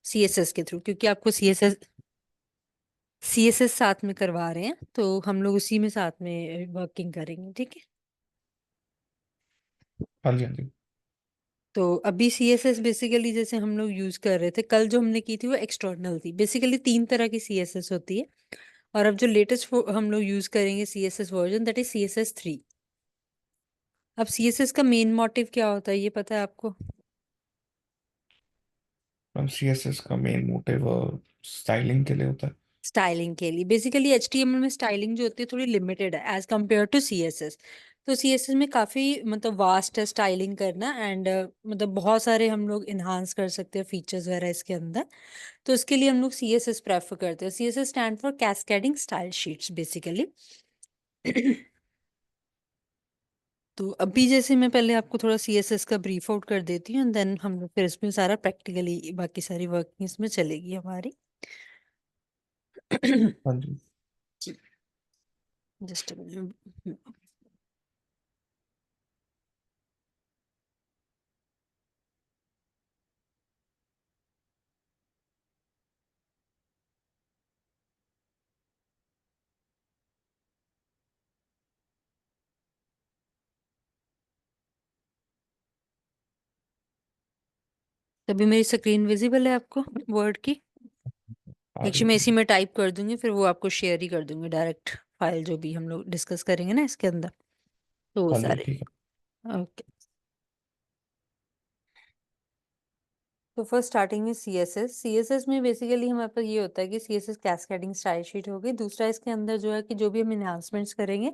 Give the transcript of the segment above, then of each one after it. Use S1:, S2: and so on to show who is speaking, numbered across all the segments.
S1: CSS के through, क्योंकि आपको सीएसएस साथ में करवा रहे हैं, तो हम लोग उसी में साथ में वर्किंग करेंगे, ठीक है।
S2: हाँ जी, हाँ जी।
S1: तो अभी सीएसएस बेसिकली जैसे हम लोग यूज कर रहे थे, कल जो हमने की थी वो एक्सटर्नल थी। बेसिकली 3 तरह की सीएसएस होती है, और अब जो लेटेस्ट हम लोग यूज करेंगे CSS version, that is CSS 3। अब सीएसएस का मेन मोटिव क्या होता है, ये पता है आपको?
S2: मैम, सीएसएस का मेन मोटिव स्टाइलिंग के लिए होता है।
S1: स्टाइलिंग के लिए बेसिकली HTML में स्टाइलिंग जो होती है थोड़ी लिमिटेड है एज कम्पेयर टू CSS। तो CSS में काफी मतलब वास्ट है स्टाइलिंग करना, एंड मतलब बहुत सारे हम लोग इन्हांस कर सकते हैं फीचर्स वगैरह इसके अंदर। तो इसके लिए हम लोग CSS प्रेफर करते हैं। CSS stand for cascading style sheets basically. तो अभी जैसे मैं पहले आपको थोड़ा CSS का ब्रीफ आउट कर देती हूँ, एंड देन हम लोग फिर इसमें सारा प्रैक्टिकली बाकी सारी वर्किंग इसमें चलेगी हमारी।
S2: हाँ जी।
S1: जस्ट तो अभी मेरी स्क्रीन विजिबल है आपको वर्ड की?
S2: आ रही
S1: एक्चुअली मैं
S2: है।
S1: इसी में टाइप कर दूंगी, फिर वो आपको शेयर ही कर दूंगी डायरेक्ट फाइल जो भी हम लोग डिस्कस करेंगे ना इसके अंदर, तो वो
S2: हाँ जी,
S1: सारे।
S2: ठीक है।
S1: ओके। तो फर्स्ट स्टार्टिंग में CSS में बेसिकली हमारे पास ये होता है कि CSS कैस्केडिंग स्टाइल शीट हो गई। दूसरा इसके अंदर जो है कि जो भी हम इन्हांसमेंट्स करेंगे,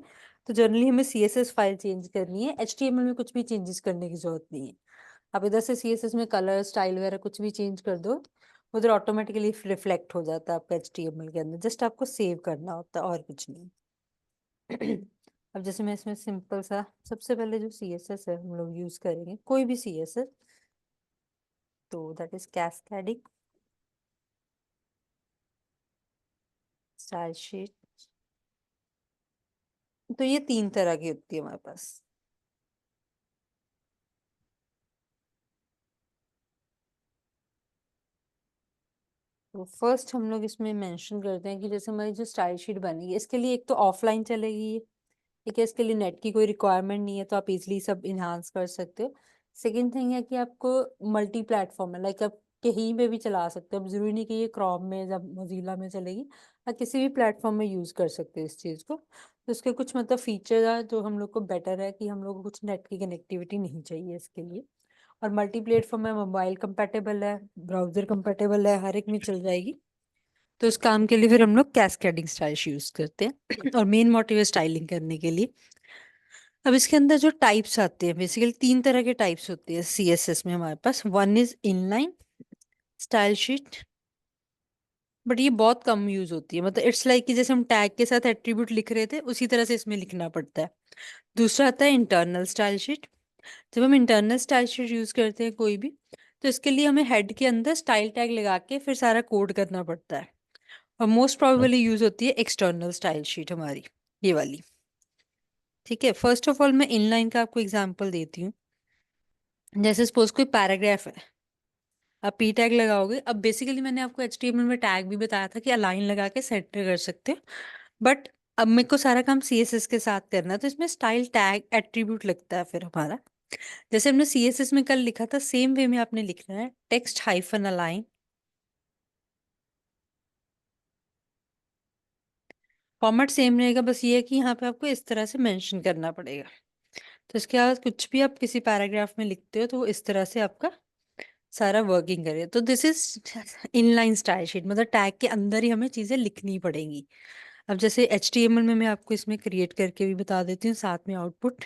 S1: तो जनरली हमें CSS फाइल चेंज करनी है, HTML में कुछ भी चेंजेस करने की जरूरत नहीं है। आप इधर से CSS में कलर स्टाइल वगैरह कुछ भी चेंज कर दो, उधर ऑटोमेटिकली रिफ्लेक्ट हो जाता है आपका HTML के अंदर। जस्ट आपको सेव करना होता है और कुछ नहीं। अब जैसे मैं इसमें सिंपल सा सबसे पहले जो CSS है हम लोग यूज करेंगे, कोई भी CSS, तो that is cascading style sheet. तो ये 3 तरह की होती है हमारे पास। तो फर्स्ट हम लोग इसमें मेंशन करते हैं कि जैसे हमारी जो स्टाइल शीट बनेगी, इसके लिए एक तो ऑफलाइन चलेगी ये, ठीक है। इसके लिए नेट की कोई रिक्वायरमेंट नहीं है, तो आप इजीली सब इन्हांस कर सकते हो। सेकंड थिंग है कि आपको मल्टी प्लेटफॉर्म है, लाइक आप कहीं पे भी चला सकते हो। अब जरूरी नहीं कि ये क्रोम में या मोजिला में चलेगी, आप किसी भी प्लेटफॉर्म में यूज कर सकते हो इस चीज को। तो इसके कुछ मतलब फीचर है जो हम लोग को बेटर है, कि हम लोग को कुछ नेट की कनेक्टिविटी नहीं चाहिए इसके लिए। और मल्टी प्लेटफॉर्म है, मोबाइल कंपेटेबल है, ब्राउजर कंपेटेबल है, हर एक में चल जाएगी। तो इस काम के लिए फिर हम लोग कैस्केडिंग स्टाइल यूज करते हैं। और मेन मोटिव है स्टाइलिंग करने के लिए। अब इसके अंदर जो टाइप्स आते हैं, बेसिकली 3 तरह के टाइप्स होते हैं CSS में हमारे पास। One is inline style sheet, but ये बहुत कम यूज होती है। मतलब इट्स लाइक कि जैसे हम टैग के साथ एट्रीब्यूट लिख रहे थे, उसी तरह से इसमें लिखना पड़ता है। दूसरा आता है इंटरनल स्टाइल शीट। जब हम इंटरनल स्टाइल शीट यूज करते हैं कोई भी, तो इसके लिए हमें हेड के अंदर स्टाइल टैग लगा के फिर सारा कोड करना पड़ता है। और मोस्ट प्रोबेबली यूज होती है एक्सटर्नल स्टाइल शीट हमारी, ये वाली। ठीक है, फर्स्ट ऑफ ऑल मैं इनलाइन का आपको एग्जांपल देती हूँ। जैसे सपोज कोई पैराग्राफ है, आप पी टैग लगाओगे। अब बेसिकली मैंने आपको HTML में टैग भी बताया था कि अलाइन लगा के सेंटर कर सकते हो, बट अब मेरे को सारा काम CSS के साथ करना है, तो इसमें स्टाइल टैग एट्रीब्यूट लगता है फिर हमारा। जैसे हमने CSS में कल लिखा था, सेम वे में आपने लिखना है text hyphen align. Format same रहेगा, बस ये है कि यहाँ पे आपको इस तरह से मेंशन करना पड़ेगा। तो इसके बाद कुछ भी आप किसी पैराग्राफ में लिखते हो, तो वो इस तरह से आपका सारा वर्किंग करे। तो this is inline style sheet, मतलब टैग के अंदर ही हमें चीजें लिखनी पड़ेंगी। अब जैसे HTML में मैं आपको इसमें क्रिएट करके भी बता देती हूँ साथ में आउटपुट।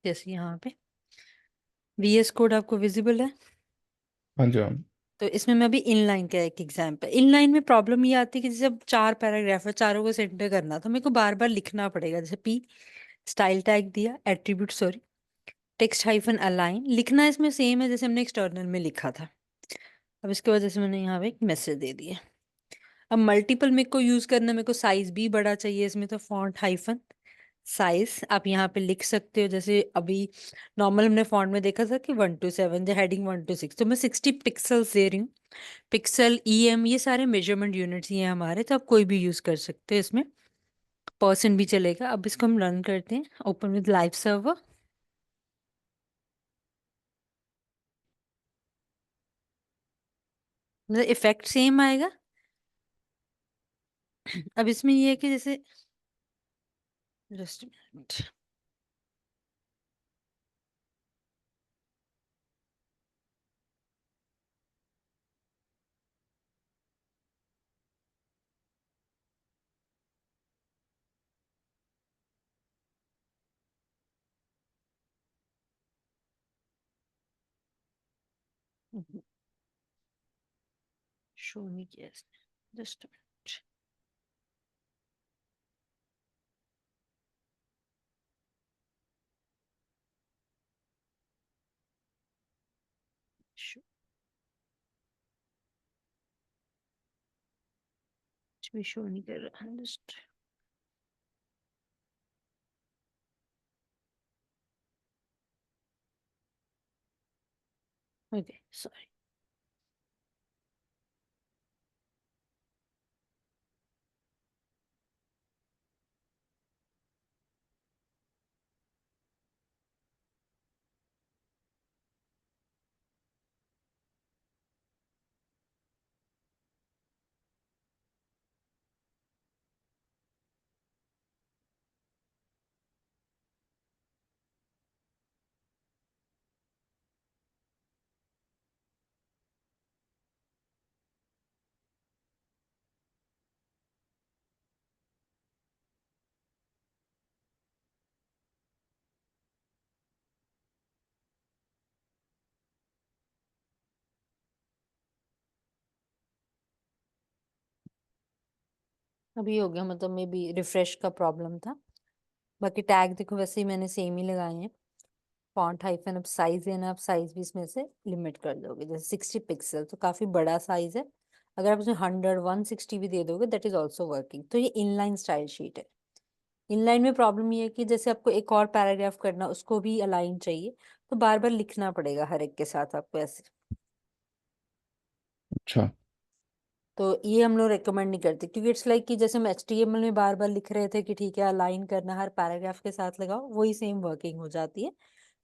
S1: जैसे यहाँ पे VS कोड आपको विजिबल है।
S2: हाँ जी, मैम।
S1: तो इसमें मैं अभी इनलाइन का एक एग्जांपल, इनलाइन में प्रॉब्लम ये आती है कि जब 4 पैराग्राफ है, चारों को सेंटर करना, तो मेरे को बार बार लिखना पड़ेगा। जैसे P स्टाइल टैग दिया, attribute sorry, text hyphen align लिखना इसमें सेम है जैसे हमने एक्सटर्नल में लिखा था। अब इसके वजह से मैंने यहाँ पे एक मैसेज दे दिया। अब मल्टीपल मेरे को यूज करना, मेरे को साइज भी बड़ा चाहिए इसमें, तो फॉन्ट हाइफन साइज आप यहाँ पे लिख सकते हो, जैसे अभी नॉर्मल हमने फॉन्ट में देखा था कि 1 to 7, जो हेडिंग 1 to 6, तो मैं 60 पिक्सल्स दे रही हूँ। पिक्सल, EM, ये सारे मेजरमेंट यूनिट्स ही हैं हमारे, तो आप कोई भी यूज कर सकते हैं इसमें। परसेंट भी चलेगा। अब इसको हम रन करते हैं, ओपन विद लाइव सर्वर। मतलब इफेक्ट सेम आएगा। अब इसमें ये है कि जैसे, जस्ट मिनट, शो नहीं किया इसने, जस्ट मिनट। शो कुछ भी शो नहीं कर रहा, जस्ट ओके, सॉरी। अभी हो गया, मतलब मे बी रिफ्रेश का प्रॉब्लम था। बाकी टैग देखो वैसे ही मैंने सेम ही लगाए हैं। फॉन्ट हाइफन, अब साइज है ना, आप साइज भी इसमें से लिमिट कर दोगे, जैसे 60 पिक्सल तो काफी बड़ा साइज है। अगर आप उसमें 100, 160 भी दे दोगे, दैट इज ऑल्सो वर्किंग। तो ये इनलाइन स्टाइल शीट है। इनलाइन में प्रॉब्लम ये है कि जैसे आपको एक और पैराग्राफ करना, उसको भी अलाइन चाहिए, तो बार बार लिखना पड़ेगा हर एक के साथ आपको ऐसे।
S2: अच्छा।
S1: तो ये हम लोग रेकमेंड नहीं करते, क्योंकि इट्स लाइक कि जैसे हम HTML में बार बार लिख रहे थे कि ठीक है अलाइन करना, हर पैराग्राफ के साथ लगाओ, वही सेम वर्किंग हो जाती है।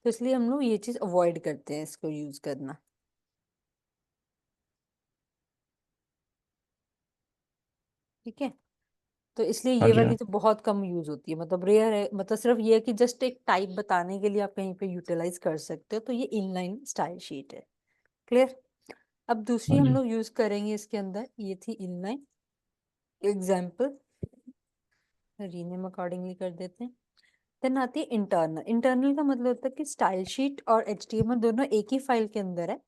S1: तो इसलिए हम लोग ये चीज अवॉइड करते हैं, इसको यूज करना। ठीक है। तो इसलिए
S2: हाँ
S1: ये
S2: जी,
S1: वाली
S2: हाँ।
S1: तो बहुत कम यूज होती है, मतलब रेयर है। मतलब सिर्फ ये है कि जस्ट एक टाइप बताने के लिए आप कहीं पे यूटिलाइज कर सकते हो। तो ये इनलाइन स्टाइल शीट है। क्लियर। अब दूसरी
S2: हाँ
S1: हम
S2: जी।
S1: लोग यूज करेंगे इसके अंदर, ये थी इनलाइन एग्जाम्पल, रीनेम अकॉर्डिंगली कर देते हैं। देन आती है इंटरनल। इंटरनल का मतलब होता है कि स्टाइल शीट और HTML दोनों एक ही फाइल के अंदर है,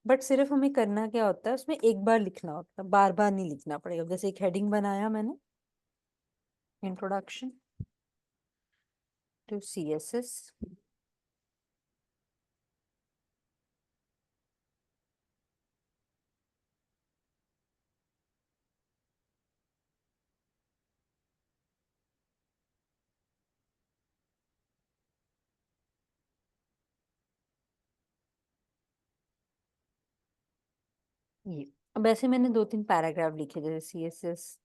S1: बट सिर्फ हमें करना क्या होता है, उसमें एक बार लिखना होता है, बार बार नहीं लिखना पड़ेगा। जैसे एक हेडिंग बनाया मैंने, इंट्रोडक्शन टू CSS। ये अब ऐसे मैंने 2-3 पैराग्राफ लिखे, जैसे CSS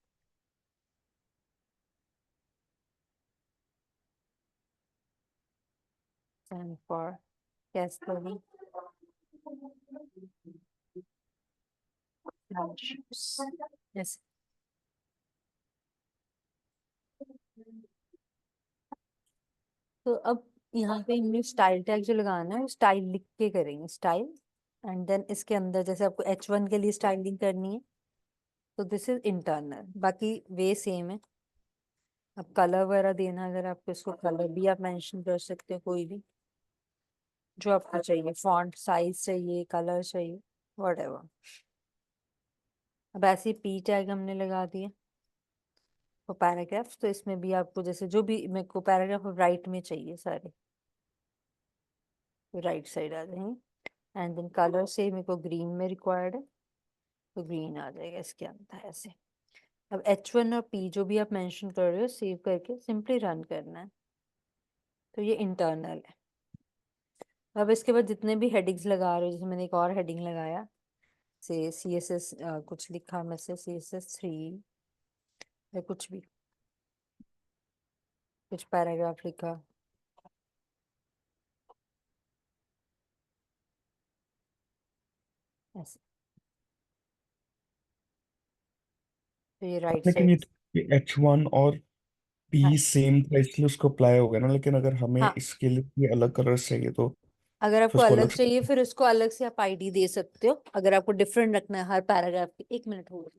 S1: and for Cascading Flashes, ऐसे। तो अब यहाँ पे हमने स्टाइल टैग जो लगाना है, स्टाइल लिख के करेंगे, स्टाइल। एंड देन इसके अंदर जैसे आपको H1 के लिए स्टाइलिंग करनी है, तो दिस इज इंटरनल। बाकी वे सेम है। अब कलर वगैरह देना, अगर आपको इसको कलर भी आप मेंशन कर सकते हो, कोई भी जो आपको चाहिए, फॉन्ट साइज चाहिए, कलर चाहिए, व्हाटएवर। अब ऐसे P टैग हमने लगा दिया फॉर पैराग्राफ। तो इसमें भी आपको जैसे जो भी मेरे को पैराग्राफ राइट में चाहिए सारे, तो राइट साइड आ जाएंगे। एंड देन कलर से मेरे को ग्रीन में रिक्वायर्ड है, तो ग्रीन आ जाएगा इसके अंदर ऐसे। अब H1 और P जो भी आप मेंशन कर रहे हो, सेव करके सिंपली रन करना है। तो ये इंटरनल है। अब इसके बाद जितने भी हेडिंग्स लगा रहे हो, जैसे मैंने एक और हेडिंग लगाया, से CSS कुछ लिखा मैं से CSS 3 या कुछ भी, कुछ पैराग्राफ लिखा, ऐसे। तो ये राइट
S2: लेकिन
S1: साइड।
S2: ये H1 और
S1: हाँ
S2: P सेम था इसलिए उसको अप्लाई हो गया ना, लेकिन अगर हमें
S1: हाँ,
S2: इसके लिए ये अलग कलर्स चाहिए तो
S1: अगर
S2: फिर
S1: आपको
S2: उसको
S1: अलग
S2: अलग
S1: चाहिए
S2: से।
S1: फिर उसको अलग से आप ID दे सकते हो, अगर आपको डिफरेंट रखना है हर पैराग्राफ की। 1 मिनट हो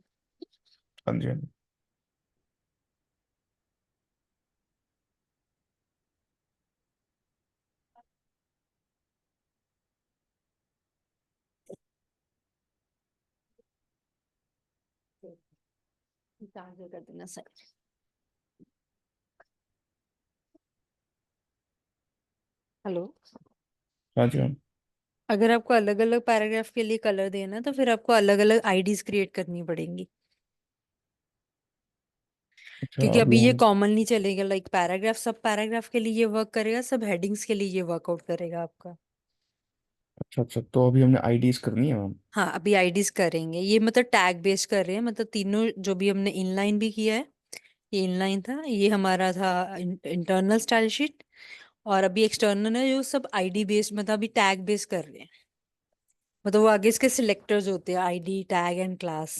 S2: हाँ जी, हाँ जी।
S1: चार्जर कर देना सर। हेलो।
S2: हाँ जी, हाँ।
S1: अगर आपको अलग अलग पैराग्राफ के लिए कलर देना है तो फिर आपको अलग अलग IDs क्रिएट करनी पड़ेंगी,
S2: अच्छा,
S1: क्योंकि
S2: अभी
S1: अभी ये
S2: हम।
S1: कॉमनली चलेगा। लाइक पैराग्राफ, सब पैराग्राफ के लिए ये वर्क करेगा, सब हेडिंग्स के लिए ये वर्कआउट करेगा आपका।
S2: अच्छा अच्छा, तो अभी हमने आईडीज करनी है मैम।
S1: हाँ, अभी IDs करेंगे। ये मतलब टैग बेस्ड कर रहे हैं, मतलब तीनों जो भी हमने इनलाइन भी किया है, ये इनलाइन था, ये हमारा था इंटरनल स्टाइल शीट। और अभी एक्सटर्नल है जो सब ID बेस्ड, मतलब अभी टैग बेस्ड कर रहे हैं। मतलब वो आगे इसके सिलेक्टर्स होते हैं, ID, टैग एंड क्लास।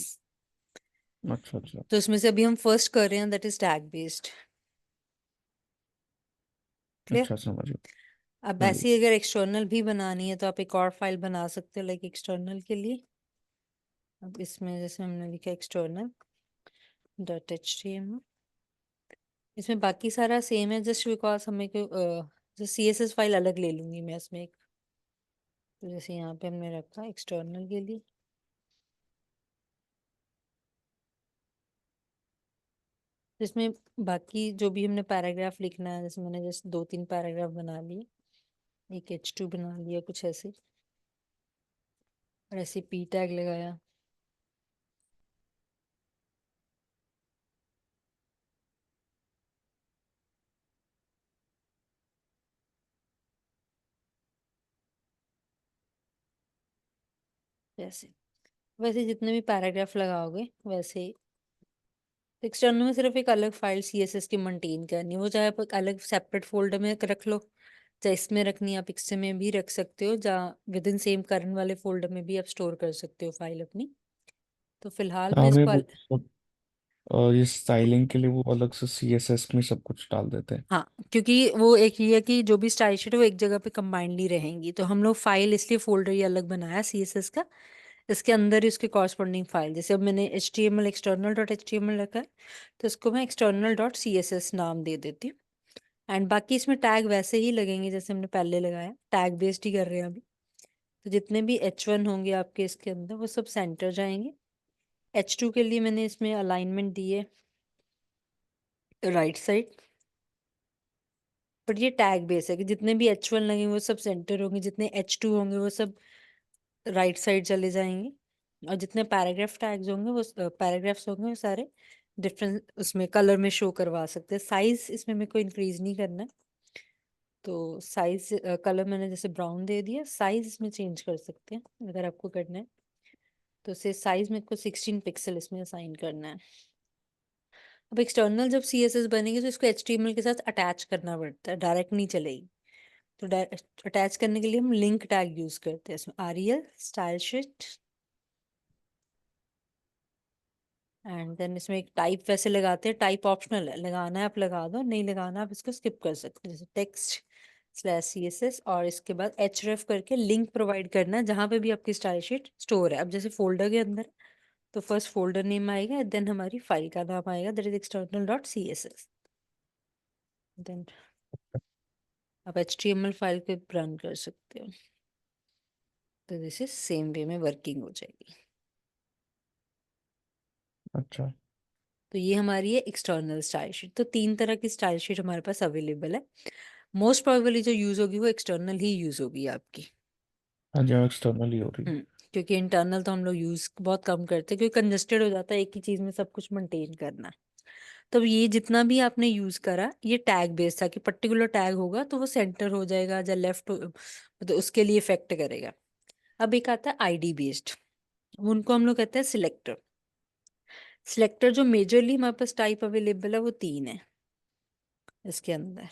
S2: अच्छा अच्छा।
S1: तो इसमें से अभी हम फर्स्ट कर रहे हैं, that is tag based. Clear.
S2: अच्छा, समझ गया।
S1: अब
S2: हाँ जी।
S1: ऐसी अगर एक्सटर्नल भी बनानी है तो आप एक और फाइल बना सकते हो, लाइक एक्सटर्नल के लिए। अब इसमें जैसे हमने लिखा एक्सटर्नल .html, इसमें बाकी सारा सेम है, जस्ट बिकॉज हमें को जो CSS फाइल अलग ले लूंगी मैं इसमें एक। तो जैसे यहाँ पे हमने रखा एक्सटर्नल के लिए, जिसमें बाकी जो भी हमने पैराग्राफ लिखना है, जैसे मैंने जस्ट 2-3 पैराग्राफ बना लिए, एक H2 बना लिया कुछ ऐसे, और ऐसे P टैग लगाया। जैसे वैसे जितने भी पैराग्राफ लगाओगे वैसे ही। एक्सटर्नल में सिर्फ एक अलग फाइल CSS की मेंटेन करनी है, वो चाहे आप एक अलग सेपरेट फोल्डर में रख लो, चाहे इसमें रखनी है आप इससे में भी रख सकते हो, जहाँ विद इन सेम करंट वाले फोल्डर में भी आप स्टोर कर सकते हो फाइल अपनी। तो फिलहाल मैं
S2: हमें
S1: इसको
S2: वो सब ये स्टाइलिंग के लिए वो अलग से सीएसएस में सब कुछ डाल देते हैं।
S1: हाँ, क्योंकि वो एक ये है कि जो भी स्टाइल शीट है वो एक जगह पे कंबाइंडली रहेंगी, तो हम लोग फाइल इसलिए फोल्डर ये अलग बनाया CSS का। इसके अंदर ही उसके कॉरस्पॉन्डिंग फाइल, जैसे अब मैंने HTML external.html रखा है, तो इसको मैं external.css नाम दे देती हूँ। एंड बाकी इसमें टैग वैसे ही लगेंगे जैसे हमने पहले लगाया, टैग बेस्ड ही कर रहे हैं अभी। तो जितने भी H1 होंगे आपके इसके अंदर वो सब सेंटर जाएंगे। H2 के लिए मैंने इसमें अलाइनमेंट दी है राइट साइड, बट ये टैग बेस है कि जितने भी H1 लगेंगे वो सब सेंटर होंगे, जितने H2 होंगे वो सब राइट साइड चले जाएंगे। और जितने पैराग्राफ टैग्स होंगे वो पैराग्राफ्स होंगे वो सारे डिफरेंट उसमें कलर में शो करवा सकते हैं। साइज इसमें मेरे को इंक्रीज नहीं करना है, तो साइज कलर मैंने जैसे ब्राउन दे दिया, साइज इसमें चेंज कर सकते हैं अगर आपको करना है। तो से साइज मेरे को 16 पिक्सल इसमें असाइन करना है। अब एक्सटर्नल जब CSS बनेगी तो इसको HTML के साथ अटैच करना पड़ता है, डायरेक्ट नहीं चलेगी। तो अटैच करने के लिए हम लिंक टैग यूज करते हैं इसमें, REL style sheet. And then इसमें एक टाइप वैसे लगाते हैं, टाइप ऑप्शनल है, लगाना है आप लगा दो, नहीं लगाना आप इसको स्किप कर सकते हो, जैसे text/CSS। और इसके बाद href करके लिंक प्रोवाइड करना है जहाँ पे भी आपकी स्टाइल शीट स्टोर है। अब जैसे फोल्डर के अंदर, तो फर्स्ट फोल्डर नेम आएगा, देन हमारी फाइल का नाम आएगा, दैट इज external.css। देन आप HTML फाइल पे रन कर सकते हो। तो दिस इज सेम वे में वर्किंग हो जाएगी।
S2: अच्छा।
S1: तो ये हमारी है एक्सटर्नल स्टाइल शीट। तो 3 तरह की स्टाइल शीट हमारे पास अवेलेबल है। मोस्ट प्रोबेबली जो यूज होगी वो एक्सटर्नल ही यूज होगी आपकी।
S2: हाँ जी, एक्सटर्नल ही हो रही है।
S1: क्योंकि इंटरनल तो हम लोग यूज बहुत कम करते हैं, क्योंकि कंजेस्टेड हो जाता है एक ही चीज में सब कुछ मेंटेन करना। तो ये जितना भी आपने यूज करा ये टैग बेस्ड था कि पर्टिकुलर टैग होगा तो वो सेंटर हो जाएगा या लेफ्ट तो उसके लिए इफेक्ट करेगा। अब एक आता है आईडी बेस्ड, उनको हम लोग कहते हैं सिलेक्टर। सिलेक्टर जो मेजरली हमारे पास टाइप अवेलेबल है वो 3 है इसके अंदर,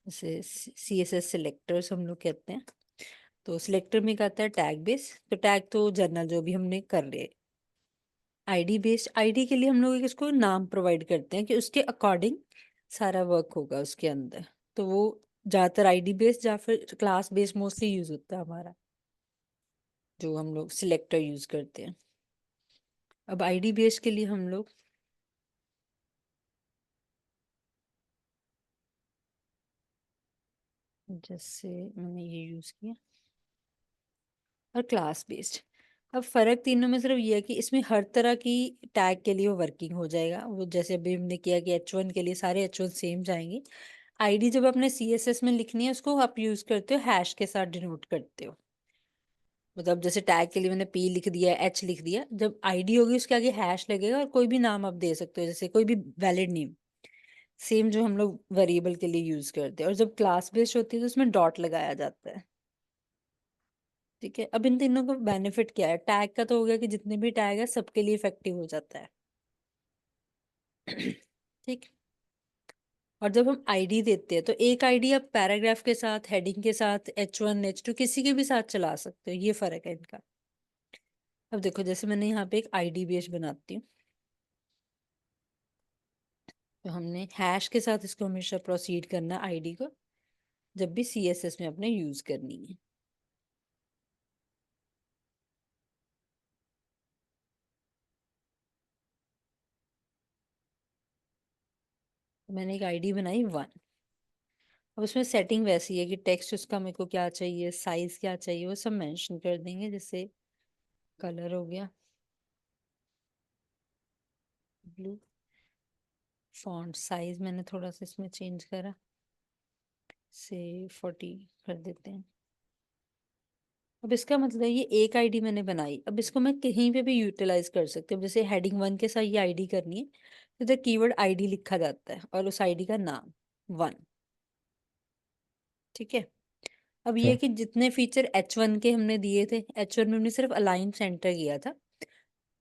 S1: जैसे CSS सिलेक्टर्स हम लोग कहते हैं। तो सिलेक्टर में क्या आता है टैग बेस, तो टैग तो जनरल जो भी हमने कर लिए। आईडी बेस्ड, आईडी के लिए हम लोग इसको नाम प्रोवाइड करते हैं कि उसके अकॉर्डिंग सारा वर्क होगा उसके अंदर। तो वो ज़्यादातर आईडी बेस्ड या फिर क्लास बेस्ड मोस्टली यूज होता है हमारा, जो हम लोग सिलेक्टर यूज करते हैं। अब आईडी बेस्ड के लिए हम लोग जैसे मैंने ये यूज किया, और क्लास बेस्ड। अब फर्क तीनों में सिर्फ ये है कि इसमें हर तरह की टैग के लिए वो वर्किंग हो जाएगा। वो जैसे अभी हमने किया कि H1 के लिए सारे H1 सेम जाएंगे। आईडी जब आपने CSS में लिखनी है उसको आप यूज करते हो हैश के साथ डिनोट करते हो। मतलब जैसे टैग के लिए मैंने P लिख दिया, H लिख दिया, जब आईडी होगी उसके आगे हैश लगेगा और कोई भी नाम आप दे सकते हो, जैसे कोई भी वैलिड नेम, सेम जो हम लोग वेरिएबल के लिए यूज करते हैं। और जब क्लास बेस्ड होती है तो उसमें डॉट लगाया जाता है। ठीक है, अब इन तीनों का बेनिफिट क्या है? टैग का तो हो गया कि जितने भी टैग है सबके लिए इफेक्टिव हो जाता है। ठीक। और जब हम आईडी देते हैं तो एक आईडी आप पैराग्राफ के साथ, हेडिंग के साथ, H1 H2 किसी के भी साथ चला सकते हो, ये फर्क है इनका। अब देखो जैसे मैंने यहाँ पे एक आईडी बेस बनाती हूँ, तो हमने हैश के साथ इसको हमेशा प्रोसीड करना है आईडी को, जब भी CSS में अपने यूज करनी है। तो मैंने एक आईडी बनाई 1। अब उसमें सेटिंग वैसी है कि टेक्स्ट उसका मेरे को क्या चाहिए, साइज क्या चाहिए, वो सब मेंशन कर देंगे। जैसे कलर हो गया ब्लू, फॉन्ट साइज मैंने थोड़ा सा इसमें चेंज करा, से 40 कर देते हैं। अब इसका मतलब ये एक आईडी मैंने बनाई, अब इसको मैं कहीं पे भी यूटिलाइज कर सकती हूँ। जैसे हेडिंग 1 के साथ ये आईडी करनी है तो इधर कीवर्ड आईडी लिखा जाता है और उस आईडी का नाम 1। ठीक है। अब ये
S2: अच्छा।
S1: कि जितने फीचर H1 के हमने दिए थे, H1 में हमने सिर्फ अलाइन सेंटर किया था।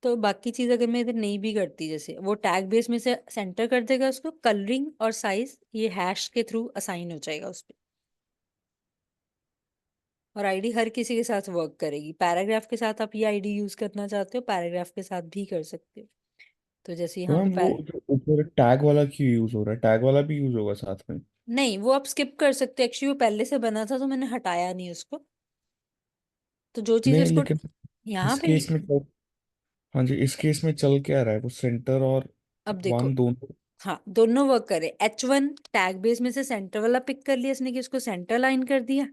S1: तो बाकी चीज अगर मैं इधर नहीं भी करती, जैसे वो टैग बेस में से सेंटर कर देगा उसको, कलरिंग और साइज ये हैश के थ्रू असाइन हो जाएगा उस पे। और आईडी हर किसी के साथ वर्क करेगी। पैराग्राफ के साथ आप ये आईडी यूज करना चाहते हो, पैराग्राफ के साथ भी कर सकते हो। तो जैसे
S2: तो
S1: यहाँ पे
S2: मैम वो जो ऊपर टैग वाला क्यों यूज हो रहा है, टैग वाला भी यूज होगा साथ में?
S1: नहीं, वो आप स्किप कर सकते हो। एक्चुअली वो पहले से बना था तो मैंने हटाया नहीं उसको। तो जो चीज
S2: नहीं
S1: इसको
S2: लेकिन
S1: यहाँ
S2: इस
S1: पे
S2: केस में हाँ जी, इस केस में चल क्या रहा है, वो सेंटर और
S1: अब देखो,
S2: वन दोनों?
S1: हाँ दोनों वर्क करे। H1 टैग बेस में से सेंटर वाला पिक कर लिया इसने कि उसको सेंटर लाइन कर दिया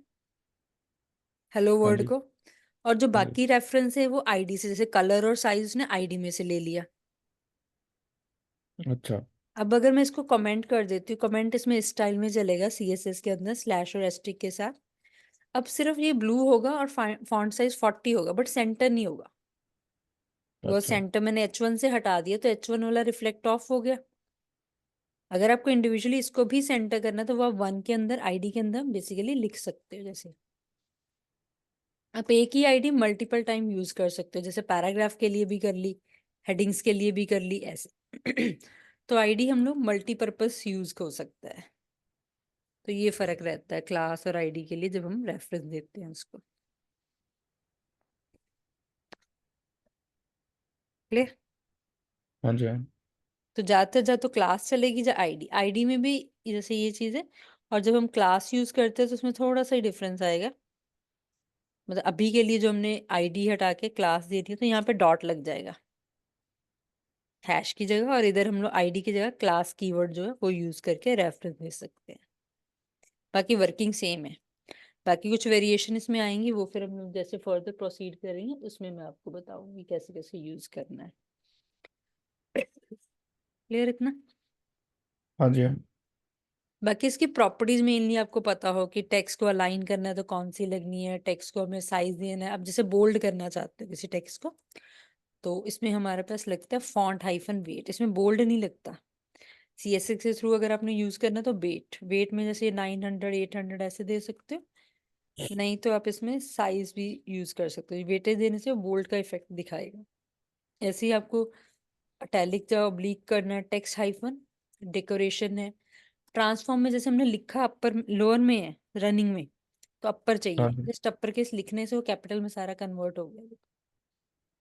S1: हेलो
S2: हाँ
S1: वर्ड
S2: जी।
S1: को। और जो
S2: हाँ जी।
S1: बाकी रेफरेंस है वो आईडी से, जैसे कलर और साइज उसने आईडी में से ले लिया।
S2: अच्छा।
S1: अब अगर मैं इसको कमेंट कर देती हूँ, कमेंट इसमें इस स्टाइल में चलेगा CSS के अंदर स्लैश और एस्ट्रिक के साथ। अब सिर्फ ये ब्लू होगा और फॉन्ट साइज 40 होगा, बट सेंटर नहीं होगा। वो
S2: अच्छा।
S1: सेंटर मैंने H1 से हटा दिया तो H1 वाला रिफ्लेक्ट ऑफ हो गया। अगर आपको इंडिविजुअली इसको भी सेंटर करना है तो वो आप 1 के अंदर आईडी के अंदर बेसिकली लिख सकते हो। जैसे आप एक ही आईडी मल्टीपल टाइम यूज कर सकते हो, जैसे पैराग्राफ के लिए भी कर ली, हेडिंग्स के लिए भी कर ली, ऐसे। तो आईडी हम लोग मल्टीपर्पज यूज हो सकता है। तो ये फर्क रहता है क्लास और आईडी के लिए जब हम रेफरेंस देते हैं उसको। क्लियर?
S2: हाँ जी। हाँ।
S1: तो ज्यादातर जा तो क्लास चलेगी या आईडी, आईडी में भी जैसे ये चीज है। और जब हम क्लास यूज करते हैं तो उसमें थोड़ा सा ही डिफरेंस आएगा। मतलब अभी के लिए जो हमने आईडी हटा के क्लास दे दी है तो यहाँ पे डॉट लग जाएगा हैश की जगह, और इधर हम लोग आईडी की जगह क्लास कीवर्ड जो है वो यूज करके रेफरेंस भेज सकते हैं। बाकी वर्किंग सेम है। बाकी कुछ वेरिएशन इसमें आएंगी, वो फिर हम लोग जैसे फर्दर प्रोसीड करेंगे उसमें मैं आपको बताऊंगी कैसे कैसे यूज करना है। क्लियर इतना?
S2: हाँ जी। हाँ।
S1: बाकी इसकी प्रॉपर्टीज मेनली आपको पता हो कि टेक्स्ट को अलाइन करना है तो कौन सी लगनी है, टेक्स्ट को हमें साइज देना है। अब जैसे बोल्ड करना चाहते हो किसी टेक्स्ट को तो इसमें हमारे पास लगता है फॉन्ट हाइफन वेट, इसमें बोल्ड नहीं लगता। CSS के थ्रू अगर आपने यूज करना तो वेट, वेट में जैसे 900 800 ऐसे दे सकते हो, नहीं तो आप इसमें साइज भी यूज कर सकते हो। वेटेज देने से बोल्ड का इफेक्ट दिखाएगा। ऐसे ही आपको अटैलिक या ऑब्लिक करना है, टेक्स्ट हाइफन, डेकोरेशन है। ट्रांसफॉर्म में जैसे हमने लिखा अपर लोअर में है रनिंग में, तो अपर
S2: हाँ
S1: चाहिए,
S2: जी।
S1: जस्ट अपर केस लिखने से वो कैपिटल में सारा कन्वर्ट हो गया।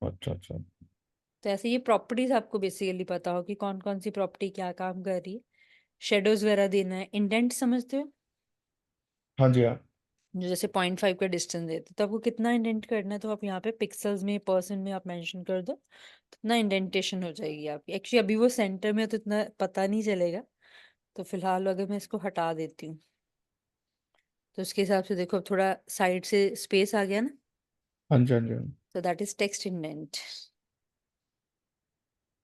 S2: अच्छा अच्छा।
S1: तो ऐसे ये प्रॉपर्टीज आपको बेसिकली पता हो कि कौन कौन सी प्रॉपर्टी क्या काम कर रही है। शेडोज वगैरह देना है, इंडेंट समझते हो,
S2: हाँ जी हाँ।
S1: जो जैसे 0.5 का डिस्टेंस देते तो आपको कितना इंडेंट करना है, तो आप यहाँ पे पिक्सल्स में परसेंट में आप मेंशन कर दो, तो इतना इंडेंटेशन हो जाएगी आपकी। एक्चुअली अभी वो सेंटर में है, तो इतना पता नहीं चलेगा। तो फिलहाल अगर मैं इसको हटा देती हूँ तो उसके हिसाब से देखो अब थोड़ा साइड से स्पेस आ गया ना,
S2: हाँ जी हाँ जी हाँ।
S1: तो दैट इज टेक्स्ट इंडेंट।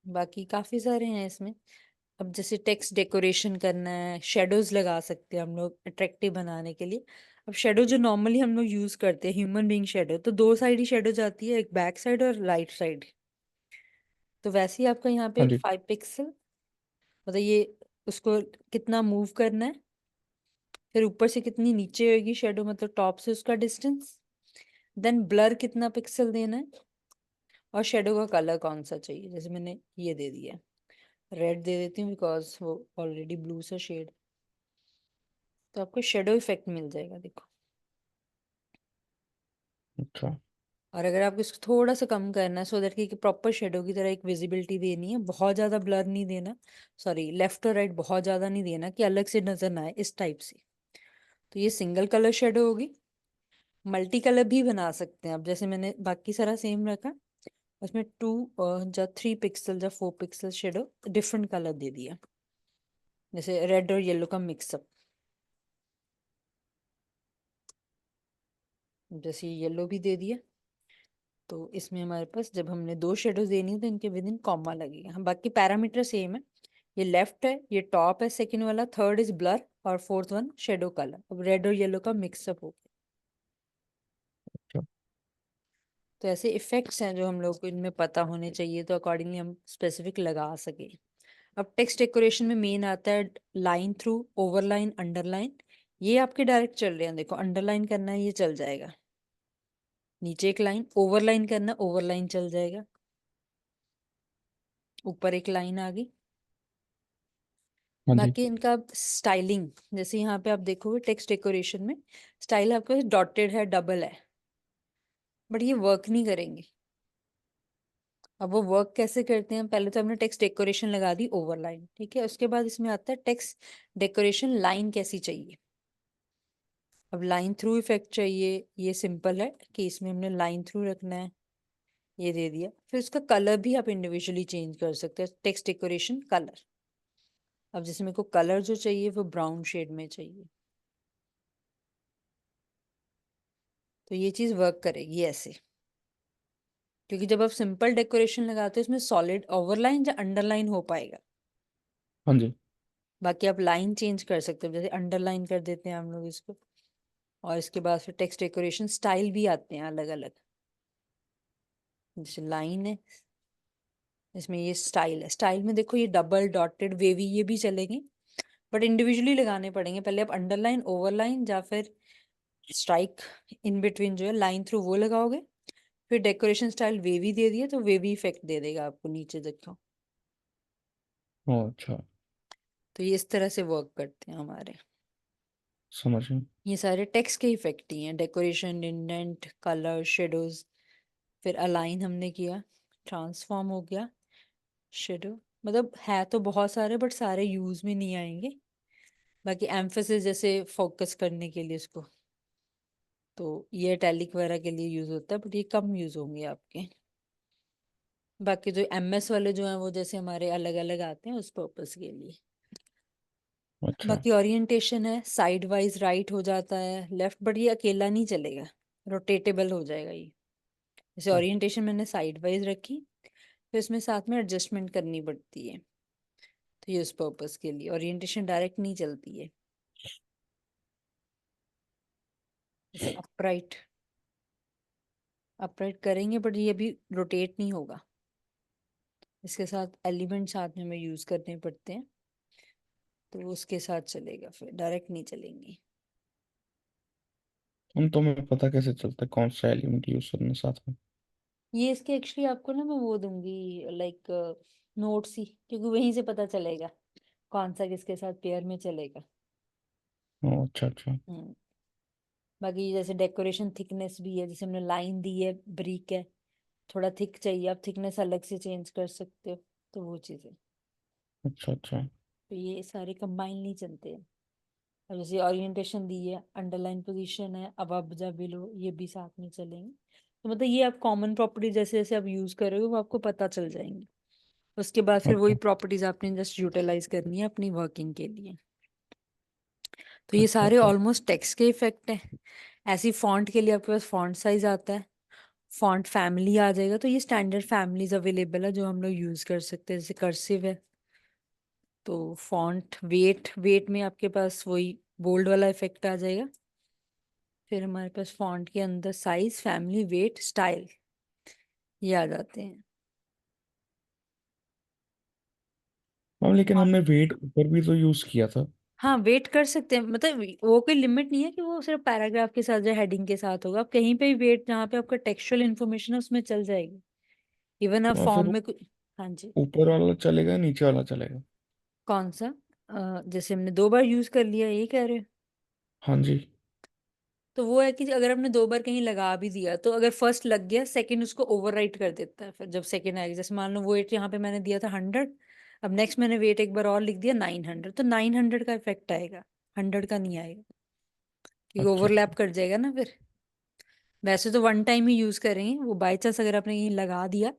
S1: बाकी काफी सारे हैं इसमें। अब जैसे टेक्स्ट डेकोरेशन करना है, शेडोज लगा सकते हैं हम लोग अट्रैक्टिव बनाने के लिए। अब शेडो जो नॉर्मली हम लोग यूज करते हैं ह्यूमन बीइंग शेडो, तो दो साइड ही शेडो जाती है, एक बैक साइड और राइट साइड। तो वैसे ही आपका यहाँ पे
S2: हाँ जी।
S1: 5 पिक्सल, मतलब ये उसको कितना मूव करना है, फिर ऊपर से कितनी नीचे होगी शेडो, मतलब टॉप से उसका डिस्टेंस, देन ब्लर कितना पिक्सल देना है, और शेडो का कलर कौन सा चाहिए। जैसे मैंने ये दे दिया, रेड दे देती हूँ बिकॉज वो ऑलरेडी ब्लू सा शेड, तो आपको शेडो इफेक्ट मिल जाएगा देखो।
S2: अच्छा।
S1: और अगर आपको इसको थोड़ा सा कम करना है सो दैट कि प्रॉपर शेडो की तरह एक विजिबिलिटी देनी है, बहुत ज्यादा ब्लर नहीं देना, सॉरी लेफ्ट और राइट बहुत ज्यादा नहीं देना कि अलग से नजर ना आए, इस टाइप से। तो ये सिंगल कलर शेडो होगी। मल्टी कलर भी बना सकते हैं अब, जैसे मैंने बाकी सारा सेम रखा, उसमें 3 पिक्सल या 4 पिक्सल शेडो डिफरेंट कलर दे दिया, जैसे रेड और येलो का मिक्सअप। जैसे येलो भी दे दिया, तो इसमें हमारे पास जब हमने दो शेडोज देनी है तो इनके विद इन कॉमा लगेगा। हम बाकी पैरामीटर सेम है, ये लेफ्ट है, ये टॉप है सेकंड वाला, थर्ड इज ब्लर, और फोर्थ वन शेडो कलर। अब रेड और येलो का मिक्सअप हो गया।
S2: अच्छा।
S1: तो ऐसे इफेक्ट्स हैं जो हम लोग को इनमें पता होने चाहिए, तो अकॉर्डिंगली हम स्पेसिफिक लगा सके। अब टेक्स्ट डेकोरेशन में मेन आता है लाइन थ्रू, ओवरलाइन, अंडरलाइन। ये आपके डायरेक्ट चल रहे हैं, देखो अंडरलाइन करना है ये चल जाएगा, नीचे एक लाइन, ओवरलाइन करना ओवरलाइन चल जाएगा, ऊपर एक लाइन आ गई।
S2: हाँ जी।
S1: बाकी इनका स्टाइलिंग, जैसे यहाँ पे आप देखोगे टेक्स्ट डेकोरेशन में स्टाइल आपका डॉटेड है, डबल है, बट ये वर्क नहीं करेंगे। अब वो वर्क कैसे करते हैं, पहले तो हमने टेक्स्ट डेकोरेशन लगा दी ओवरलाइन, ठीक है, उसके बाद इसमें आता है टेक्स्ट डेकोरेशन लाइन कैसी चाहिए। अब लाइन थ्रू इफेक्ट चाहिए, ये सिंपल है कि इसमें हमने लाइन थ्रू रखना है, ये दे दिया। फिर उसका कलर भी आप इंडिविजुअली चेंज कर सकते हैं, टेक्स्ट डेकोरेशन कलर। अब जैसे मेरे को कलर जो चाहिए वो ब्राउन शेड में चाहिए, तो ये चीज वर्क करेगी ऐसे। क्योंकि जब आप सिंपल डेकोरेशन लगाते हो इसमें सॉलिड ओवरलाइन या अंडरलाइन हो पाएगा।
S2: हाँ जी।
S1: बाकी आप लाइन चेंज कर सकते हो, जैसे अंडरलाइन कर देते हैं हम लोग इसको, और इसके बाद फिर टेक्स्ट डेकोरेशन स्टाइल भी आते हैं अलग अलग। जैसे लाइन है, इसमें ये स्टाइल है, स्टाइल में देखो ये डबल डॉटेड वेवी ये भी चलेंगे, बट इंडिविजुअली लगाने पड़ेंगे। पहले आप अंडरलाइन, ओवरलाइन या फिर स्ट्राइक इन बिटवीन जो है लाइन थ्रू वो लगाओगे, फिर डेकोरेशन स्टाइल वेवी दे दिए तो वेवी इफेक्ट दे देगा आपको नीचे देखो।
S2: ओ अच्छा।
S1: तो ये इस तरह से वर्क करते हैं हमारे।
S2: समझ गए।
S1: ये सारे टेक्स्ट के इफेक्ट ही हैं, डेकोरेशन, इंडेंट, कलर, शेडोज। फिर अलाइन हमने किया, ट्रांसफॉर्म हो गया, शेडो। मतलब है तो बहुत सारे बट सारे यूज में नहीं आएंगे। बाकी एम्फेसिस जैसे फोकस करने के लिए इसको, तो ये टैलिक वगैरह के लिए यूज होता है, बट ये कम यूज होंगे आपके। बाकी जो MS वाले जो हैं वो जैसे हमारे अलग अलग आते हैं उस पर्पस के लिए।
S2: अच्छा।
S1: बाकी ओरिएंटेशन है, साइड वाइज राइट हो जाता है, लेफ्ट, बट ये अकेला नहीं चलेगा, रोटेटेबल हो जाएगा ये। जैसे ओरिएंटेशन मैंने साइड वाइज रखी, फिर इसमें साथ में एडजस्टमेंट करनी पड़ती है, तो ये उस पर्पस के लिए ओरिएंटेशन डायरेक्ट नहीं चलती है। जैसे अपराइट, अपराइट करेंगे बट ये अभी रोटेट नहीं होगा, इसके साथ एलिमेंट साथ में हमें यूज करने पड़ते हैं, तो वो उसके साथ चलेगा, फिर डायरेक्ट नहीं चलेंगी।
S2: हम तो हमें पता कैसे चलता है कौन सा एलिमेंट यूज करना साथ में?
S1: ये इसके एक्चुअली आपको ना मैं वो दूंगी लाइक नोट्स ही, क्योंकि वहीं से पता चलेगा कौन सा किसके साथ पेयर में चलेगा।
S2: ओ अच्छा अच्छा।
S1: हम्म। बाकी जैसे डेकोरेशन थिकनेस भी है, जैसे हमने लाइन दी है, ब्रिक है, थोड़ा थिक चाहिए, आप थिकनेस अलग से चेंज कर सकते हो, तो वो चीज़ें।
S2: अच्छा अच्छा।
S1: तो ये सारे कंबाइन नहीं चलते हैं। और जैसे ओरिएंटेशन दी है, अंडरलाइन पोजीशन है, अब जा बिलो, ये भी साथ में चलेंगे। तो मतलब ये आप कॉमन प्रॉपर्टी जैसे जैसे आप यूज करोगे वो आपको पता चल जाएंगी। उसके बाद फिर वही
S2: अच्छा
S1: प्रॉपर्टीज आपने जस्ट यूटिलाइज करनी है अपनी वर्किंग के लिए। तो ये
S2: अच्छा
S1: सारे
S2: अच्छा।
S1: ऑलमोस्ट टेक्स्ट के इफेक्ट हैं। ऐसी फॉन्ट के लिए आपके पास फॉन्ट साइज आता है, फॉन्ट फैमिली आ जाएगा, तो ये स्टैंडर्ड फैमिलीज अवेलेबल है जो हम लोग यूज कर सकते हैं, जैसे कर्सिव है। तो फॉन्ट वेट, वेट में आपके पास वही बोल्ड वाला इफेक्ट आ जाएगा। फिर हमारे पास फॉन्ट के अंदर साइज, फैमिली, वेट, स्टाइल, ये आ जाते हैं।
S2: हाँ लेकिन
S1: और
S2: हमने वेट ऊपर भी तो यूज किया था।
S1: हाँ, वेट कर सकते हैं, मतलब वो कोई लिमिट नहीं है कि वो सिर्फ पैराग्राफ के साथ या हेडिंग के साथ होगा, आप कहीं पे भी वेट जहाँ पे आपका टेक्सचुअल इन्फॉर्मेशन है उसमें चल जाएगी। इवन आप
S2: और
S1: फॉर्म
S2: फिर
S1: में कुछ। हाँ जी।
S2: ऊपर वाला चलेगा नीचे वाला चलेगा?
S1: कौन सा? जैसे हमने 2 बार यूज कर लिया, यही कह रहे हो?
S2: हाँ जी।
S1: तो वो है कि अगर हमने 2 बार कहीं लगा भी दिया, तो अगर फर्स्ट लग गया, सेकंड उसको ओवरराइट कर देता है, फिर जब सेकंड आएगा, जैसे मान लो वेट यहाँ पे मैंने दिया था 100, अब नेक्स्ट मैंने वेट एक बार और लिख दिया 900, तो 900 का इफेक्ट आएगा, 100 का नहीं आएगा, क्योंकि
S2: अच्छा
S1: ओवरलैप
S2: अच्छा।
S1: कर जाएगा ना फिर। वैसे तो वन टाइम ही यूज करेंगे, वो बाई चांस अगर आपने कहीं लगा दिया,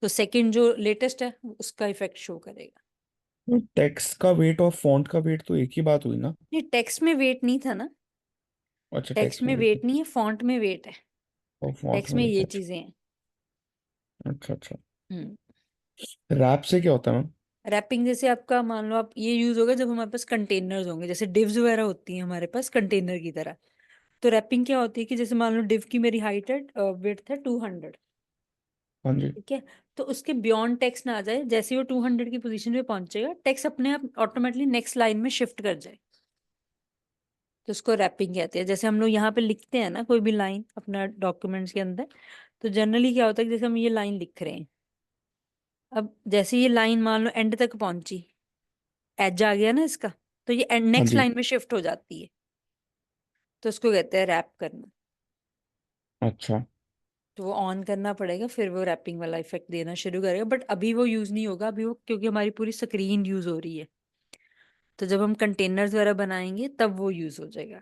S1: तो सेकंड जो लेटेस्ट है उसका इफेक्ट शो करेगा।
S2: टेक्स्ट का वेट और फॉन्ट का वेट तो एक ही बात हुई ना?
S1: ये टेक्स्ट में वेट नहीं था ना।
S2: अच्छा
S1: टेक्स्ट
S2: टेक्स्ट
S1: में
S2: में
S1: वेट
S2: वेट
S1: नहीं है, फॉन्ट में वेट है।
S2: और फॉन्ट
S1: टेक्स्ट
S2: में
S1: में
S2: वेट
S1: ये
S2: अच्छा।
S1: चीजें हैं।
S2: अच्छा अच्छा।
S1: हम्म।
S2: रैप से क्या होता है मैम?
S1: रैपिंग जैसे आपका मान लो, आप ये यूज होगा जब हमारे पास कंटेनर्स होंगे, जैसे डिव्स वगैरह होती हैं हमारे पास कंटेनर की तरह। तो रैपिंग क्या होती है कि जैसे मान लो डिव की मेरी हाइट है, विड्थ है 200,
S2: हाँ जी।
S1: ठीक है। तो उसके बियॉन्ड टेक्स्ट ना आ जाए, जैसे ही वो 200 की पोजीशन पे पहुंचेगा, टेक्स्ट अपने आप ऑटोमेटिकली नेक्स्ट लाइन में शिफ्ट कर जाए, तो उसको रैपिंग कहते हैं। जैसे हम लोग यहाँ पे लिखते हैं ना कोई भी लाइन अपना डॉक्यूमेंट्स के अंदर, तो जनरली क्या होता है कि जैसे हम ये लाइन लिख रहे हैं, अब जैसे ये लाइन मान लो एंड तक पहुंची, एज आ गया ना इसका, तो ये
S2: हाँ
S1: नेक्स्ट
S2: जी।
S1: लाइन में शिफ्ट हो जाती है, तो उसको कहते हैं रैप करना।
S2: अच्छा।
S1: तो वो ऑन करना पड़ेगा, फिर वो रैपिंग वाला इफेक्ट देना शुरू करेगा, बट अभी वो यूज नहीं होगा, अभी वो क्योंकि हमारी पूरी स्क्रीन यूज हो रही है। तो जब हम कंटेनर्स वगैरह बनाएंगे तब वो यूज हो जाएगा।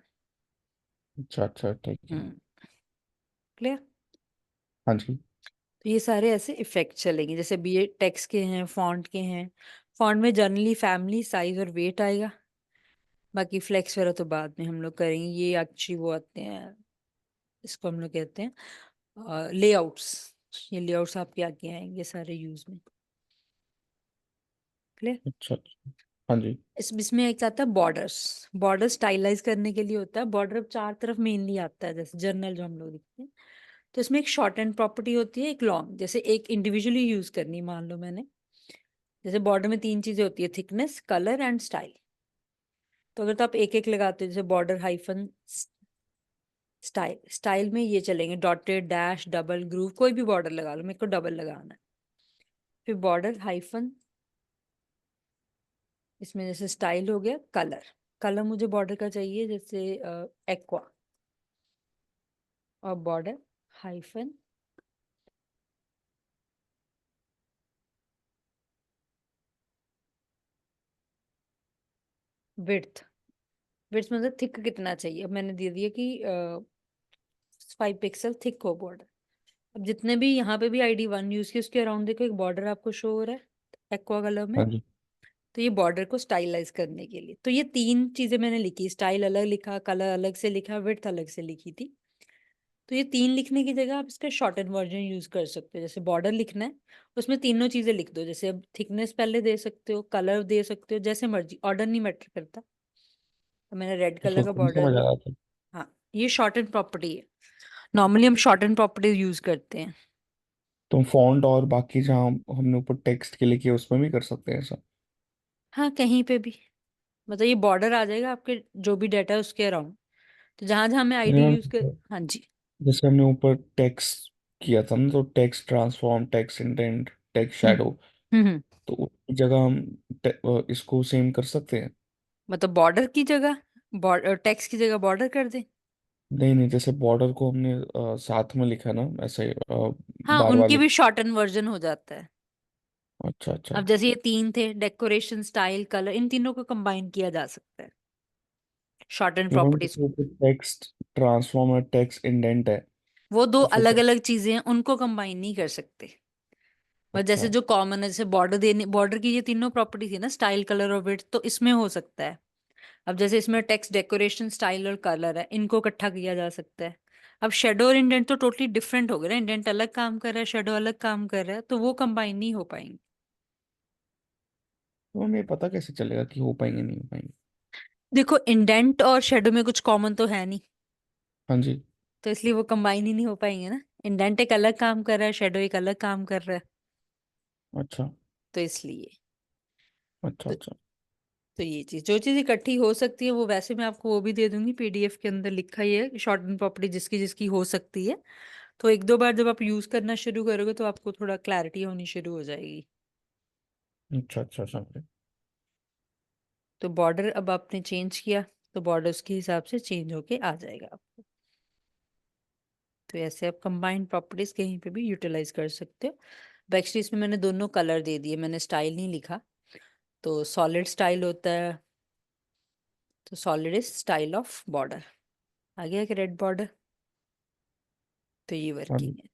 S2: अच्छा अच्छा ठीक है।
S1: हम्म। क्लियर?
S2: हाँ जी।
S1: तो ये सारे ऐसे इफेक्ट चलेंगे, जैसे बी ए टेक्स्ट के हैं, फॉन्ट के हैं। फॉन्ट में जनरली फैमिली, साइज और वेट आएगा। बाकी फ्लेक्स वगैरह तो बाद में हम लोग करेंगे, ये एक्चुअली वो आते हैं, इसको हम लोग कहते हैं लेआउट्स। ये लेआउट्स आपके आगे आएंगे सारे यूज में। क्लियर?
S2: अच्छा अच्छा। हाँ जी।
S1: इसमें एक आता है बॉर्डर्स। बॉर्डर स्टाइलाइज करने के लिए होता है, बॉर्डर अब चार तरफ मेनली आता है, जैसे जर्नल जो हम लोग लिखते हैं। तो इसमें एक शॉर्ट एंड प्रॉपर्टी होती है, एक लॉन्ग, जैसे एक इंडिविजुअली यूज करनी मान लो मैंने। जैसे बॉर्डर में 3 चीजें होती है, थिकनेस, कलर एंड स्टाइल। तो अगर तो आप एक एक लगाते हो, जैसे बॉर्डर हाइफन स्टाइल, स्टाइल में ये चलेंगे डॉटेड, डैश, डबल, ग्रूव, कोई भी बॉर्डर लगा लो, मेरे को डबल लगाना है। फिर बॉर्डर हाइफन, इसमें जैसे स्टाइल हो गया, कलर। कलर मुझे बॉर्डर का चाहिए जैसे एक्वा, और बॉर्डर हाइफन विड्थ। विड्थ मतलब थिक कितना चाहिए, अब मैंने दे दिया कि 5 पिक्सल थिक हो बॉर्डर। अब जितने भी यहाँ पे भी ID1 यूज की, उसके अराउंड देखो एक बॉर्डर आपको शो हो रहा है एक्वा कलर में।
S2: हाँ जी।
S1: तो ये बॉर्डर को स्टाइलाइज करने के लिए, तो ये 3 चीजें मैंने लिखी, स्टाइल अलग लिखा, कलर अलग से लिखा, विड्थ अलग से लिखी थी। तो ये 3 लिखने की जगह आप इसका शॉर्टन वर्जन यूज कर सकते हो। जैसे बॉर्डर लिखना है, उसमें तीनों चीजें लिख दो, जैसे अब थिकनेस पहले दे सकते हो, कलर दे सकते हो, जैसे मर्जी, ऑर्डर नहीं मैटर करता। तो मैंने रेड कलर
S2: उसको
S1: का
S2: खुद
S1: बॉर्डर
S2: समझ आ
S1: दिया।
S2: रहा था।
S1: हाँ, ये शॉर्ट एंड प्रॉपर्टी है। नॉर्मली हम शॉर्ट एंड प्रॉपर्टीज यूज करते हैं।
S2: तो फॉन्ट और बाकी जहाँ हमने ऊपर टेक्स्ट के लिए किया उसमें भी कर सकते हैं ऐसा?
S1: हाँ, कहीं पे भी, मतलब ये बॉर्डर आ जाएगा आपके जो भी डाटा है उसके अराउंड, तो जहां जहां मैं
S2: नहीं
S1: आईडी यूज कर।
S2: मैम,
S1: हाँ जी।
S2: जैसे हमने ऊपर टेक्स्ट किया था ना, तो text transform, text indent, text
S1: hmm
S2: shadow,
S1: hmm.
S2: तो उसकी जगह हम इसको सेम कर सकते हैं?
S1: मतलब बॉर्डर की जगह बॉर्डर, टेक्स्ट की जगह बॉर्डर कर दें।
S2: नहीं नहीं, जैसे बॉर्डर को हमने साथ में लिखा ना, ऐसे
S1: हाँ,
S2: बार बार
S1: उनकी
S2: लिख।
S1: भी शॉर्टन वर्जन हो जाता है।
S2: अच्छा अच्छा।
S1: अब जैसे ये तीन थे, डेकोरेशन, स्टाइल, कलर, इन तीनों को कंबाइन किया जा सकता है शॉर्टन
S2: तो हम
S1: प्रॉपर्टीज
S2: जैसे
S1: को।
S2: ऊपर टेक्स्ट ट्रांसफॉर्म है, टेक्स्ट इंडेंट है,
S1: वो दो
S2: तो फिर
S1: अलग अलग चीजें हैं, उनको कंबाइन नहीं कर सकते। और
S2: अच्छा।
S1: जैसे जो कॉमन है, जैसे बॉर्डर देने, बॉर्डर की ये तीनों प्रॉपर्टी थी ना, स्टाइल, कलर और विड्थ, तो इसमें हो सकता है। अब जैसे इसमें टेक्स्ट, डेकोरेशन, स्टाइल और कलर है, इनको इकट्ठा किया जा सकता है। अब शेडो और इंडेंट तो टोटली डिफरेंट हो गए ना, इंडेंट अलग काम कर रहा है, शेडो अलग काम कर रहा है, तो वो कंबाइन नहीं हो पाएंगे।
S2: तो हमें पता कैसे चलेगा कि हो पाएंगे नहीं हो पाएंगे?
S1: देखो, इंडेंट और शेडो में कुछ कॉमन तो है नहीं,
S2: हाँ जी।
S1: तो इसलिए वो कंबाइन ही नहीं हो पाएंगे ना। इंडेंट एक अलग काम कर रहा है, शेडो एक अलग काम कर रहा है,
S2: अच्छा
S1: तो इसलिए।
S2: अच्छा
S1: तो,
S2: अच्छा।
S1: तो ये चीज, जो चीज इकट्ठी हो सकती है वो वैसे मैं आपको वो भी दे दूंगी, पीडीएफ के अंदर लिखा ही है शॉर्ट एंड प्रॉपर्टी जिसकी जिसकी हो सकती है। तो एक दो बार जब आप यूज करना शुरू करोगे तो आपको थोड़ा क्लैरिटी होनी शुरू हो जाएगी।
S2: अच्छा अच्छा समझे।
S1: तो बॉर्डर अब आपने चेंज किया, तो बॉर्डर उसके हिसाब से चेंज होके आ जाएगा आपको। तो ऐसे आप कंबाइंड प्रॉपर्टीज कहीं पे भी यूटिलाइज कर सकते हो। अब एक्चुअली इसमें मैंने दोनों कलर दे दिए, मैंने स्टाइल नहीं लिखा। तो सॉलिड स्टाइल होता है, तो solid is style of border. आ गया कि रेड बॉर्डर, तो ये
S2: हाँ
S1: वर्किंग
S2: जी।
S1: है।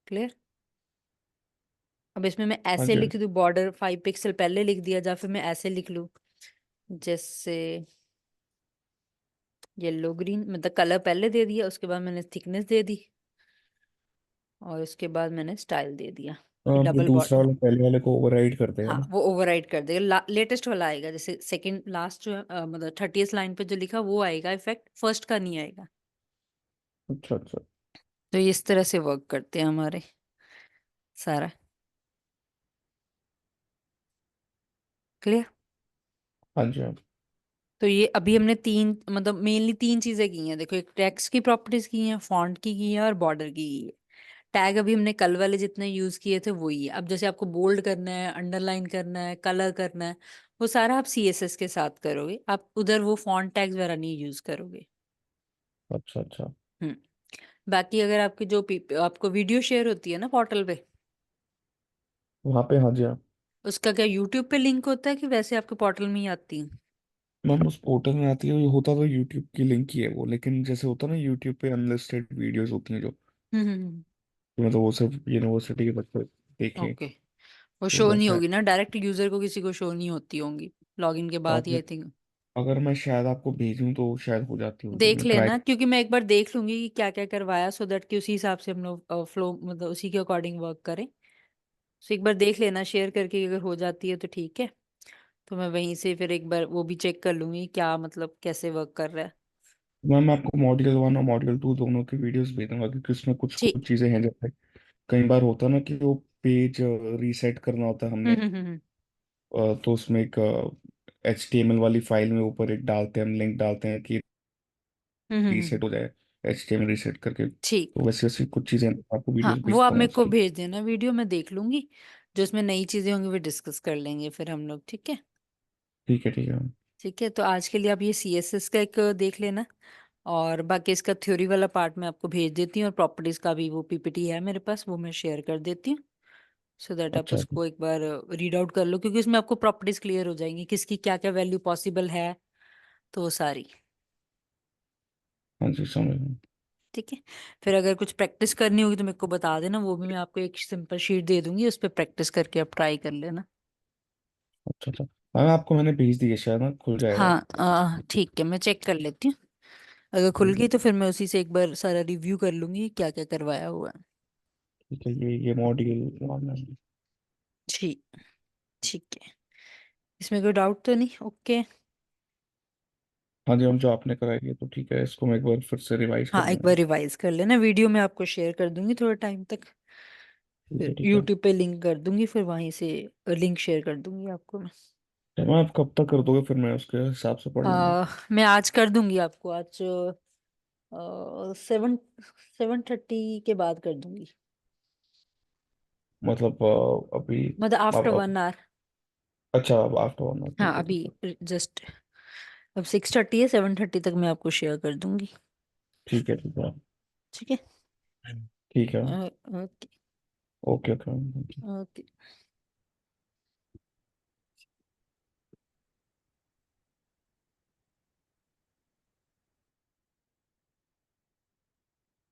S1: क्लियर। अब इसमें मैं
S2: हाँ
S1: ऐसे
S2: जी।
S1: लिख दूं, बॉर्डर 5 पिक्सल पहले लिख दिया, या फिर मैं ऐसे लिख लूं, जैसे येलो ग्रीन, मतलब कलर पहले दे दिया, उसके बाद मैंने थिकनेस दे दी, और उसके बाद मैंने स्टाइल दे दिया। ये
S2: वो
S1: डबल
S2: दूसरा
S1: बॉर्डर।
S2: वाला पहले वाले को ओवरराइड कर देगा
S1: हाँ,
S2: ना?
S1: वो ओवरराइड कर देगा, लेटेस्ट वाला आएगा, जैसे सेकंड लास्ट जो है, मतलब 30th लाइन पे जो लिखा वो आएगा इफेक्ट, फर्स्ट का नहीं आएगा।
S2: अच्छा अच्छा।
S1: तो ये इस तरह से वर्क करते हैं हमारे सारा। क्लियर।
S2: हाँ जी हाँ जी।
S1: तो ये अभी हमने तीन, मतलब मेनली तीन चीजें की हैं, देखो, एक टेक्स्ट की प्रॉपर्टीज की हैं, फॉन्ट की है, और बॉर्डर की है। टैग अभी हमने कल वाले जितने यूज किए थे वही है। अब जैसे आपको बोल्ड करना है, अंडरलाइन करना है, कलर करना है, वो सारा आप सीएसएस के साथ करोगे, आप उधर वो फॉन्ट टैग्स वगैरह नहीं यूज करोगे।
S2: अच्छा अच्छा।
S1: हम्म। बाकी अगर आपकी जो आपको वीडियो शेयर होती है ना पोर्टल पे,
S2: वहाँ पे हाँ जी हाँ।
S1: उसका क्या यूट्यूब पे लिंक होता है कि वैसे आपके पोर्टल में ही आती है?
S2: मैम उस पोर्टल में आती है, ये होता तो यूट्यूब की लिंक ही है वो, लेकिन जैसे होता है ना यूट्यूब पे अनलिस्टेड वीडियोस होती हैं जो, मतलब वो सिर्फ यूनिवर्सिटी के बच्चे देखें,
S1: ओके। वो
S2: तो
S1: शो नहीं
S2: वैसा है।
S1: होगी ना, डायरेक्ट यूजर को किसी को शो नहीं होती होंगी, लॉगिन के
S2: तो
S1: बाद
S2: आप,
S1: ही आई थिंक।
S2: अगर मैं शायद आपको भेजूं तो शायद हो जाती होगी,
S1: देख
S2: मैं ट्राई।
S1: लेना, क्योंकि मैं एक बार देख लूंगी कि क्या क्या करवाया, सो दैट कि उसी हिसाब से हम लोग फ्लो, मतलब उसी के अकॉर्डिंग वर्क करें। सो एक बार देख लेना शेयर करके, अगर हो जाती है तो ठीक है। तो मैं वहीं से फिर एक बार वो भी चेक कर लूंगी क्या, मतलब कैसे वर्क कर रहा है।
S2: मैम मैं आपको मॉड्यूल 1 और मॉड्यूल 2 दोनों की वीडियोस भेज दूंगा, क्योंकि उसमें कुछ
S1: ठीक।
S2: कुछ चीज़ें हैं जैसे कई बार होता है ना कि वो पेज रीसेट करना होता है हमने,
S1: हम्म।
S2: तो उसमें एक HTML वाली फाइल में ऊपर एक डालते हैं, हम लिंक डालते हैं कि रीसेट
S1: हम्म।
S2: हो जाए, HTML रीसेट करके।
S1: ठीक।
S2: तो वैसे वैसे कुछ चीज़ें आपको
S1: हाँ,
S2: वीडियोस
S1: वो
S2: भेज
S1: आप
S2: दूंगा
S1: मेरे को
S2: उसकी।
S1: भेज देना वीडियो, मैं देख लूंगी। जो इसमें नई चीजें होंगी वो डिस्कस कर लेंगे फिर हम लोग, ठीक है।
S2: ठीक है ठीक है।
S1: ठीक है, तो आज के लिए आप ये सीएसएस का एक देख लेना, और बाकी इसका थ्योरी वाला पार्ट मैं आपको भेज देती हूँ, और प्रॉपर्टीज का भी वो पीपीटी है मेरे पास, वो मैं शेयर कर देती हूँ, सो दैट आप
S2: अच्छा।
S1: उसको एक बार रीड आउट कर लो, क्योंकि इसमें आपको प्रॉपर्टीज क्लियर हो जाएंगी, किसकी क्या क्या वैल्यू पॉसिबल है, तो वो सारी।
S2: हाँ जी समझ गया।
S1: ठीक है। फिर अगर कुछ प्रैक्टिस करनी होगी तो मेरे को बता देना, वो भी मैं आपको एक सिंपल शीट दे दूंगी, उस पर प्रैक्टिस करके आप ट्राई कर लेना।
S2: अच्छा अच्छा। हाँ आपको मैंने भेज दी है, शायद ना खुल जाएगा।
S1: हाँ, ठीक है, मैं चेक कर लेती हूँ। अगर खुल
S2: ठीक
S1: गई
S2: है
S1: तो फिर मैं उसी से एक बार सारा रिव्यू कर लूंगी क्या क्या करवाया हुआ है।
S2: ठीक है, ये मॉड्यूल 1 है।
S1: ठीक। ठीक है। इसमें कोई डाउट तो नहीं? ओके।
S2: हाँ जी हम जो आपने कराई है तो ठीक है, इसको मैं एक बार फिर से रिवाइज कर
S1: हाँ, एक बार
S2: लूंगा।
S1: रिवाइज कर लेना, वीडियो मैं आपको शेयर कर दूंगी थोड़ा टाइम तक।
S2: ठीक है
S1: फिर
S2: ठीक है।
S1: यूट्यूब पे लिंक कर दूंगी, फिर वहीं से लिंक शेयर कर दूंगी आपको मैं।
S2: मैम आप कब तक कर दोगे, फिर मैं उसके हिसाब से पढ़ लूंगा।
S1: मैं आज कर दूंगी आपको, आज 7:30 के बाद कर दूंगी।
S2: मतलब अभी
S1: मतलब आफ्टर
S2: अब
S1: 1 आवर।
S2: अच्छा अब आफ्टर वन,
S1: हाँ,
S2: ठीक है
S1: अभी
S2: ठीक है।
S1: जस्ट अब 6:30 है, 7:30 तक मैं आपको शेयर कर दूंगी।
S2: ठीक है ठीक है।
S1: ठीक है।
S2: ठीक है।
S1: ओके।
S2: Okay okay.
S1: ओके।